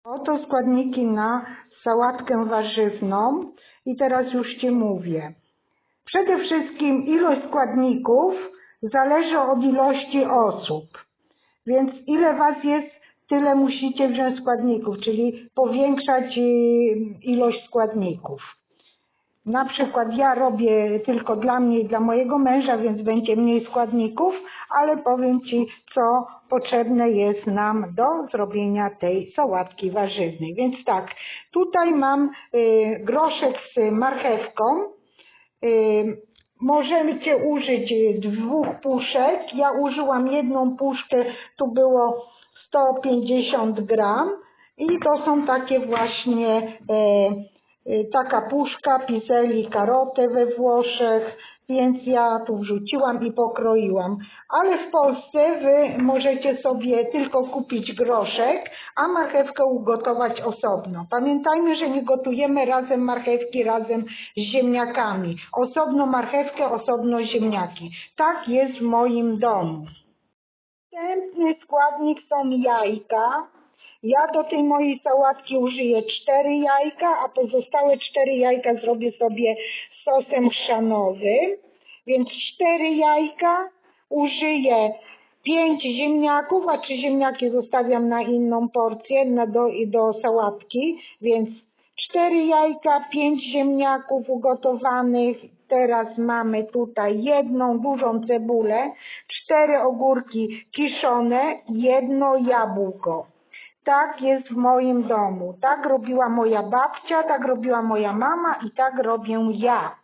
Oto składniki na sałatkę warzywną i teraz już Ci mówię. Przede wszystkim ilość składników zależy od ilości osób, więc ile Was jest, tyle musicie wziąć składników, czyli powiększać ilość składników. Na przykład ja robię tylko dla mnie i dla mojego męża, więc będzie mniej składników, ale powiem Ci, co potrzebne jest nam do zrobienia tej sałatki warzywnej. Więc tak, tutaj mam groszek z marchewką. Możecie użyć 2 puszek. Ja użyłam 1 puszkę, tu było 150 gram i to są takie właśnie taka puszka piselli carote we Włoszech, więc ja tu wrzuciłam i pokroiłam. Ale w Polsce Wy możecie sobie tylko kupić groszek, a marchewkę ugotować osobno. Pamiętajmy, że nie gotujemy razem marchewki razem z ziemniakami. Osobno marchewkę, osobno ziemniaki. Tak jest w moim domu. Następny składnik są jajka. Ja do tej mojej sałatki użyję 4 jajka, a pozostałe 4 jajka zrobię sobie sosem chrzanowym. Więc 4 jajka, użyję 5 ziemniaków, a 3 ziemniaki zostawiam na inną porcję, do sałatki. Więc 4 jajka, 5 ziemniaków ugotowanych. Teraz mamy tutaj 1 dużą cebulę, 4 ogórki kiszone, 1 jabłko. Tak jest w moim domu. Tak robiła moja babcia, tak robiła moja mama i tak robię ja.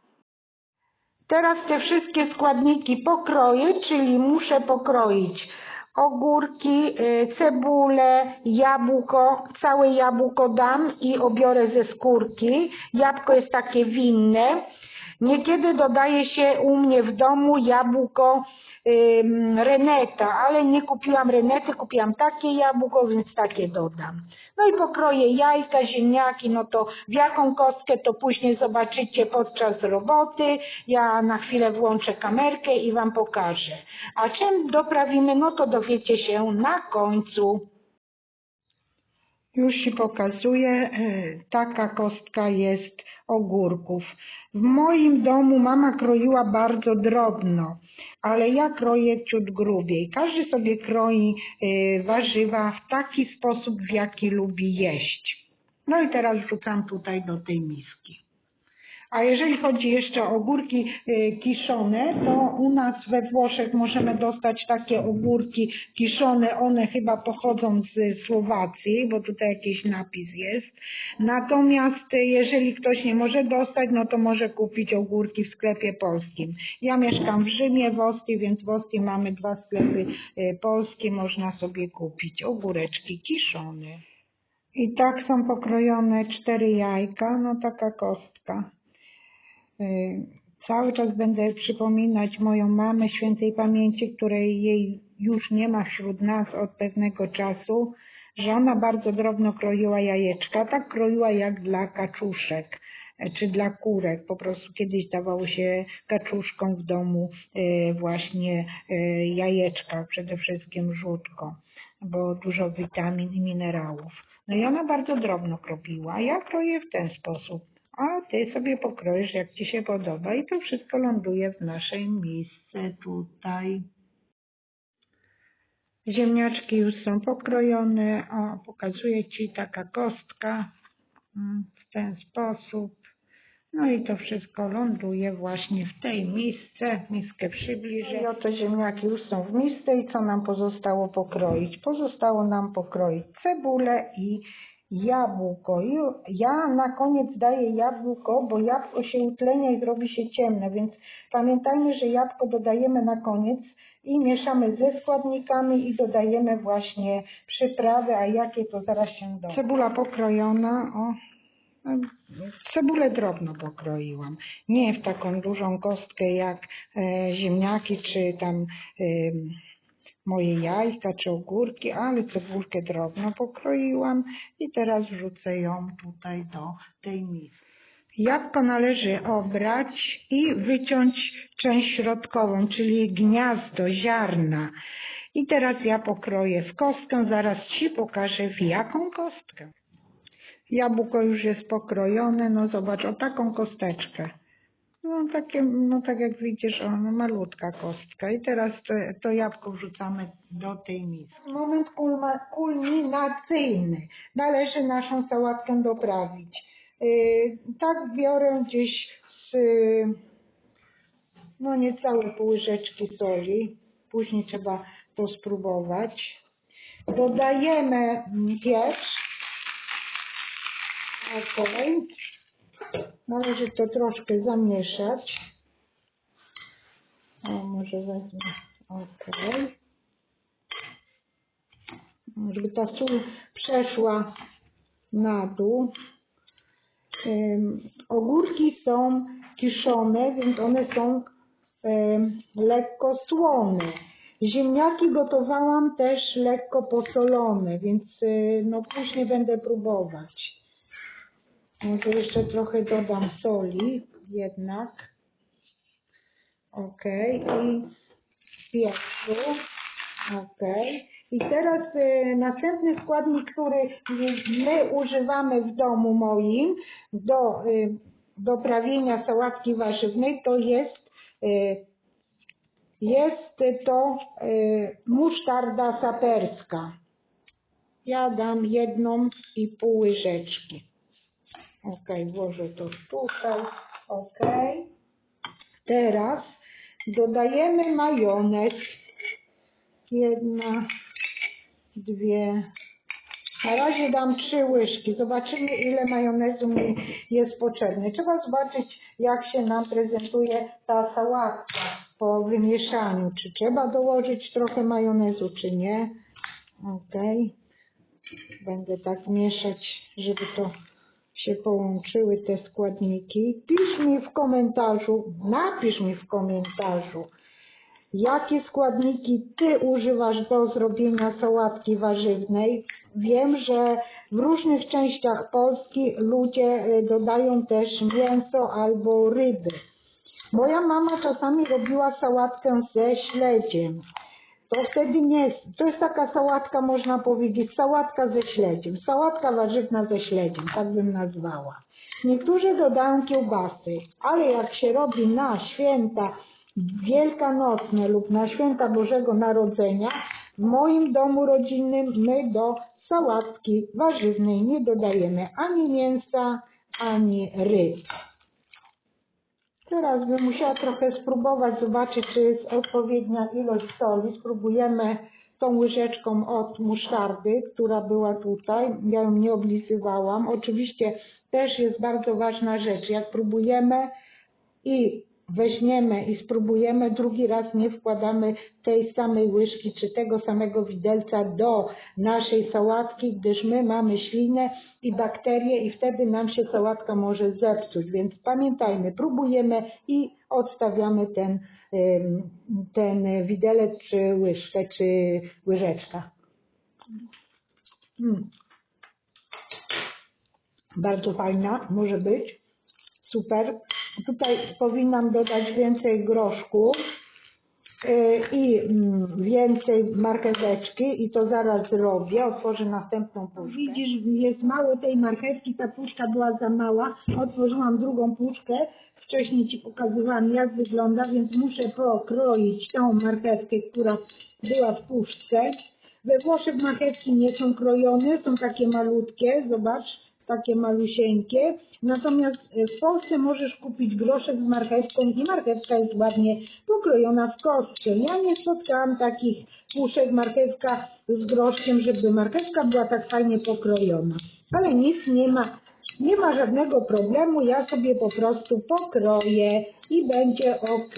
Teraz te wszystkie składniki pokroję, czyli muszę pokroić ogórki, cebulę, jabłko, całe jabłko dam i obiorę ze skórki. Jabłko jest takie winne. Niekiedy dodaje się u mnie w domu jabłko reneta, ale nie kupiłam renety, kupiłam takie jabłko, więc takie dodam. No i pokroję jajka, ziemniaki, no to w jaką kostkę to później zobaczycie podczas roboty. Ja na chwilę włączę kamerkę i Wam pokażę. A czym doprawimy, no to dowiecie się na końcu. Już Ci pokazuję, taka kostka jest ogórków. W moim domu mama kroiła bardzo drobno, ale ja kroję ciut grubiej. Każdy sobie kroi warzywa w taki sposób, w jaki lubi jeść. No i teraz wrzucam tutaj do tej miski. A jeżeli chodzi jeszcze o ogórki kiszone, to u nas we Włoszech możemy dostać takie ogórki kiszone. One chyba pochodzą z Słowacji, bo tutaj jakiś napis jest. Natomiast jeżeli ktoś nie może dostać, no to może kupić ogórki w sklepie polskim. Ja mieszkam w Rzymie, w Ostii, więc w Ostii mamy 2 sklepy polskie. Można sobie kupić ogóreczki kiszone. I tak są pokrojone 4 jajka, no taka kostka. Cały czas będę przypominać moją mamę świętej pamięci, której jej już nie ma wśród nas od pewnego czasu, że ona bardzo drobno kroiła jajeczka, tak kroiła jak dla kaczuszek czy dla kurek. Po prostu kiedyś dawało się kaczuszkom w domu właśnie jajeczka, przede wszystkim żółtko, bo dużo witamin i minerałów. No i ona bardzo drobno kroiła, ja kroję w ten sposób. A Ty sobie pokroisz, jak Ci się podoba i to wszystko ląduje w naszej misce tutaj. Ziemniaczki już są pokrojone. O, pokazuję Ci taka kostka w ten sposób. No i to wszystko ląduje właśnie w tej misce. Miskę przybliżę. I oto ziemniaki już są w misce i co nam pozostało pokroić? Pozostało nam pokroić cebulę i jabłko. I ja na koniec daję jabłko, bo jabłko się utlenia i zrobi się ciemne, więc pamiętajmy, że jabłko dodajemy na koniec i mieszamy ze składnikami i dodajemy właśnie przyprawy, a jakie to zaraz się dowie. Cebula pokrojona, o. Cebulę drobno pokroiłam, nie w taką dużą kostkę jak ziemniaki czy tam moje jajka czy ogórki, ale cebulkę drobno pokroiłam i teraz wrzucę ją tutaj do tej miski. Jabłko należy obrać i wyciąć część środkową, czyli gniazdo, ziarna. I teraz ja pokroję w kostkę, zaraz Ci pokażę w jaką kostkę. Jabłko już jest pokrojone, no zobacz, o taką kosteczkę. No takie, no tak jak widzisz, no malutka kostka. I teraz to jabłko wrzucamy do tej miski. Moment kulminacyjny. Należy naszą sałatkę doprawić. Tak biorę gdzieś no niecałe pół łyżeczki soli. Później trzeba to spróbować. Dodajemy pieprz. Ok. Należy to troszkę zamieszać. O, może wezmę. Ok. Żeby ta sól przeszła na dół. Ogórki są kiszone, więc one są lekko słone. Ziemniaki gotowałam też lekko posolone, więc no później będę próbować. Może jeszcze trochę dodam soli jednak. Ok. I pieprzu. Ok. I teraz następny składnik, który my używamy w domu moim do doprawienia sałatki warzywnej, to jest to musztarda saperska. Ja dam 1,5 łyżeczki. Ok, włożę to tutaj. Ok. Teraz dodajemy majonez. 1, 2. Na razie dam 3 łyżki. Zobaczymy, ile majonezu mi jest potrzebny. Trzeba zobaczyć, jak się nam prezentuje ta sałatka po wymieszaniu. Czy trzeba dołożyć trochę majonezu, czy nie. Ok. Będę tak mieszać, żeby to się połączyły te składniki. Napisz mi w komentarzu, jakie składniki Ty używasz do zrobienia sałatki warzywnej. Wiem, że w różnych częściach Polski ludzie dodają też mięso albo ryby. Moja mama czasami robiła sałatkę ze śledziem. To wtedy to jest taka sałatka, można powiedzieć, sałatka ze śledziem. Sałatka warzywna ze śledziem, tak bym nazwała. Niektórzy dodają kiełbasy, ale jak się robi na święta wielkanocne lub na święta Bożego Narodzenia, w moim domu rodzinnym my do sałatki warzywnej nie dodajemy ani mięsa, ani ryb. Teraz bym musiała trochę spróbować, zobaczyć, czy jest odpowiednia ilość soli. Spróbujemy tą łyżeczką od musztardy, która była tutaj. Ja ją nie oblizywałam. Oczywiście też jest bardzo ważna rzecz. Jak próbujemy i weźmiemy i spróbujemy, drugi raz nie wkładamy tej samej łyżki czy tego samego widelca do naszej sałatki, gdyż my mamy ślinę i bakterie i wtedy nam się sałatka może zepsuć. Więc pamiętajmy, próbujemy i odstawiamy ten widelec czy łyżkę, czy łyżeczka. Bardzo fajna może być. Super. Tutaj powinnam dodać więcej groszku i więcej marcheweczki i to zaraz zrobię. Otworzę następną puszkę. Widzisz, jest mało tej marchewki, ta puszka była za mała. Otworzyłam drugą puszkę. Wcześniej Ci pokazywałam, jak wygląda, więc muszę pokroić tą marchewkę, która była w puszce. We Włoszech marchewki nie są krojone, są takie malutkie, zobacz, takie malusieńkie. Natomiast w Polsce możesz kupić groszek z marchewką i marchewka jest ładnie pokrojona w kostce. Ja nie spotkałam takich puszek marchewka z groszkiem, żeby marchewka była tak fajnie pokrojona. Ale nic nie ma żadnego problemu, ja sobie po prostu pokroję i będzie ok.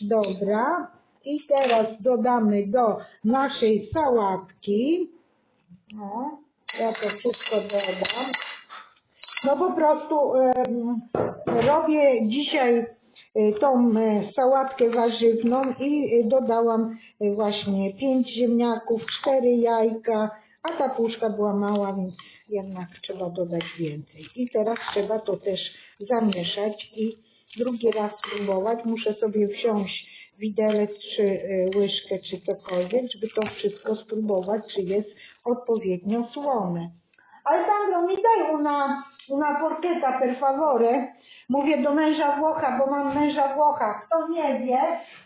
Dobra. I teraz dodamy do naszej sałatki. No, ja to wszystko dodam. No po prostu robię dzisiaj tą sałatkę warzywną i dodałam właśnie 5 ziemniaków, 4 jajka, a ta puszka była mała, więc jednak trzeba dodać więcej. I teraz trzeba to też zamieszać i drugi raz spróbować. Muszę sobie wziąć widelec, czy łyżkę, czy cokolwiek, żeby to wszystko spróbować, czy jest odpowiednio słone. Alessandro, mi daj una forchetta per favore. Mówię do męża Włocha, bo mam męża Włocha. Kto nie wie,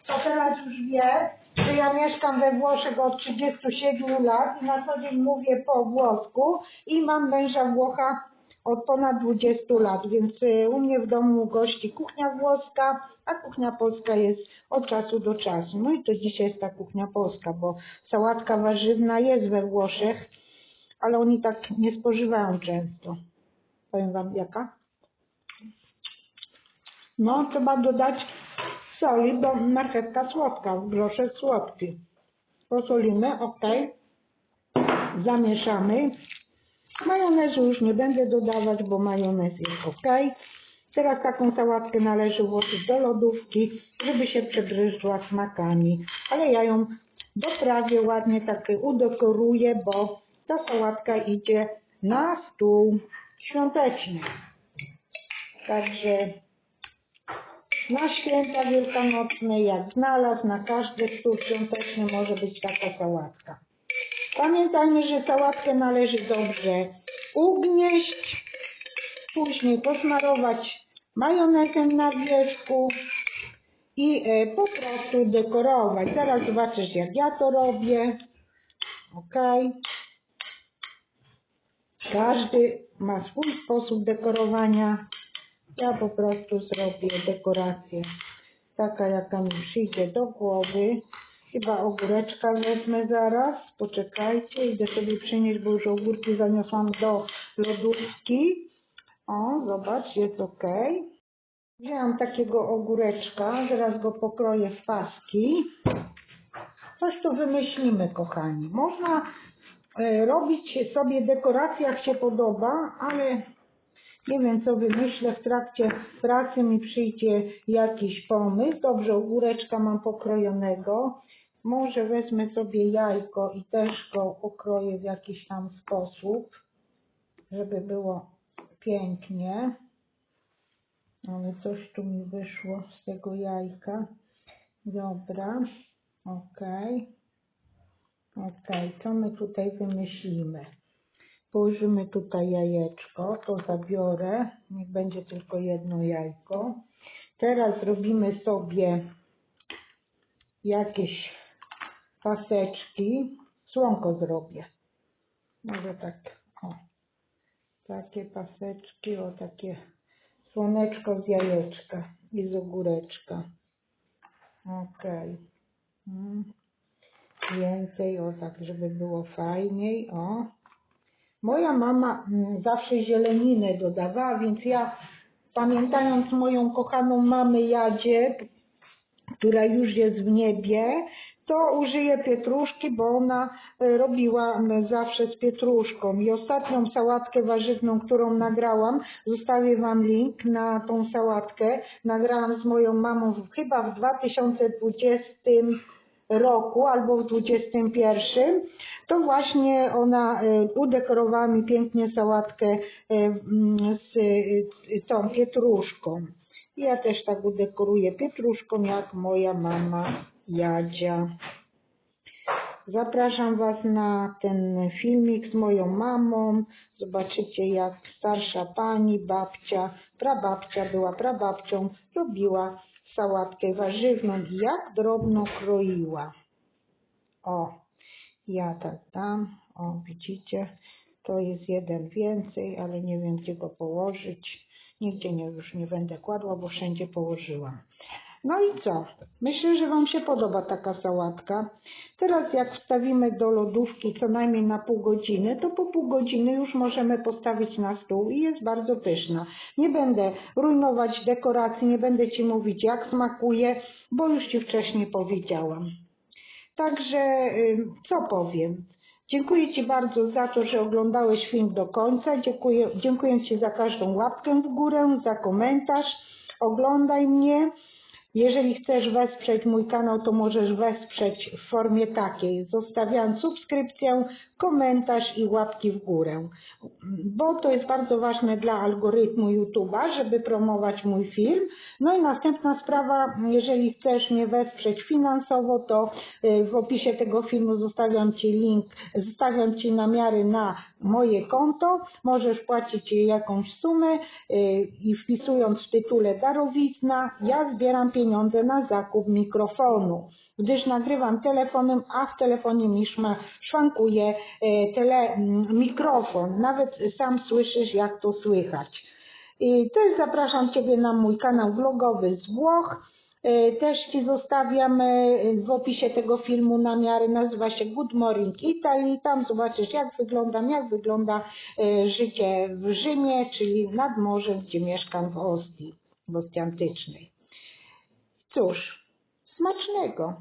to teraz już wie, że ja mieszkam we Włoszech od 37 lat i na co dzień mówię po włosku i mam męża Włocha od ponad 20 lat, więc u mnie w domu gości kuchnia włoska, a kuchnia polska jest od czasu do czasu. No i to dzisiaj jest ta kuchnia polska, bo sałatka warzywna jest we Włoszech, ale oni tak nie spożywają często. Powiem wam jaka? No, trzeba dodać soli, bo marchewka słodka, groszek słodki. Posolimy, ok. Zamieszamy. Majonezu już nie będę dodawać, bo majonez jest ok. Teraz taką sałatkę należy włożyć do lodówki, żeby się przegryzła smakami. Ale ja ją doprawię ładnie, tak udekoruję, bo ta sałatka idzie na stół świąteczny. Także na święta wielkanocne, jak znalazł, na każdy stół świąteczny może być taka sałatka. Pamiętajmy, że sałatkę należy dobrze ugnieść, później posmarować majonezem na wierzchu i po prostu dekorować. Zaraz zobaczysz, jak ja to robię. Ok. Każdy ma swój sposób dekorowania. Ja po prostu zrobię dekorację taka, jaka mi przyjdzie do głowy. Chyba ogóreczka wezmę zaraz. Poczekajcie, idę sobie przynieść, bo już ogórki zaniosłam do lodówki. O, zobacz, jest ok. Wzięłam takiego ogóreczka, zaraz go pokroję w paski. Coś tu wymyślimy, kochani. Można robić sobie dekoracje, jak się podoba, ale nie wiem, co wymyślę. W trakcie pracy mi przyjdzie jakiś pomysł. Dobrze, ogóreczka mam pokrojonego. Może wezmę sobie jajko i też go pokroję w jakiś tam sposób, żeby było pięknie. Ale coś tu mi wyszło z tego jajka. Dobra, ok. Ok, co my tutaj wymyślimy? Położymy tutaj jajeczko, to zabiorę, niech będzie tylko jedno jajko. Teraz zrobimy sobie jakieś paseczki. Słonko zrobię. Może tak, o. Takie paseczki, o takie słoneczko z jajeczka i z ogóreczka. Ok. Więcej, o tak, żeby było fajniej, o. Moja mama zawsze zieleninę dodawała, więc ja, pamiętając moją kochaną mamę Jadzie, która już jest w niebie, to użyję pietruszki, bo ona robiła zawsze z pietruszką. I ostatnią sałatkę warzywną, którą nagrałam, zostawię wam link na tą sałatkę, nagrałam z moją mamą chyba w 2020 roku albo w 21, to właśnie ona udekorowała mi pięknie sałatkę z tą pietruszką. Ja też tak udekoruję pietruszką, jak moja mama Jadzia. Zapraszam Was na ten filmik z moją mamą. Zobaczycie, jak starsza pani, babcia, prababcia była prababcią, robiła sałatkę warzywną i jak drobno kroiła. O, ja tak dam. O, widzicie, to jest jeden więcej, ale nie wiem, gdzie go położyć. Nigdzie już nie będę kładła, bo wszędzie położyłam. No i co? Myślę, że Wam się podoba taka sałatka. Teraz jak wstawimy do lodówki co najmniej na pół godziny, to po pół godziny już możemy postawić na stół i jest bardzo pyszna. Nie będę rujnować dekoracji, nie będę Ci mówić, jak smakuje, bo już Ci wcześniej powiedziałam. Także co powiem? Dziękuję Ci bardzo za to, że oglądałeś film do końca. Dziękuję Ci za każdą łapkę w górę, za komentarz. Oglądaj mnie. Jeżeli chcesz wesprzeć mój kanał, to możesz wesprzeć w formie takiej, zostawiając subskrypcję, komentarz i łapki w górę, bo to jest bardzo ważne dla algorytmu YouTube'a, żeby promować mój film. No i następna sprawa, jeżeli chcesz mnie wesprzeć finansowo, to w opisie tego filmu zostawiam Ci link, zostawiam Ci namiary na moje konto, możesz płacić jakąś sumę i wpisując w tytule darowizna, ja zbieram pieniądze na zakup mikrofonu, gdyż nagrywam telefonem, a w telefonie mi szwankuje mikrofon. Nawet sam słyszysz, jak to słychać. I też zapraszam Ciebie na mój kanał vlogowy z Włoch. Też Ci zostawiam w opisie tego filmu namiary, nazywa się Good Morning Italy. Tam zobaczysz, jak wygląda życie w Rzymie, czyli nad morzem, gdzie mieszkam w Ostii Antycznej. Cóż, smacznego!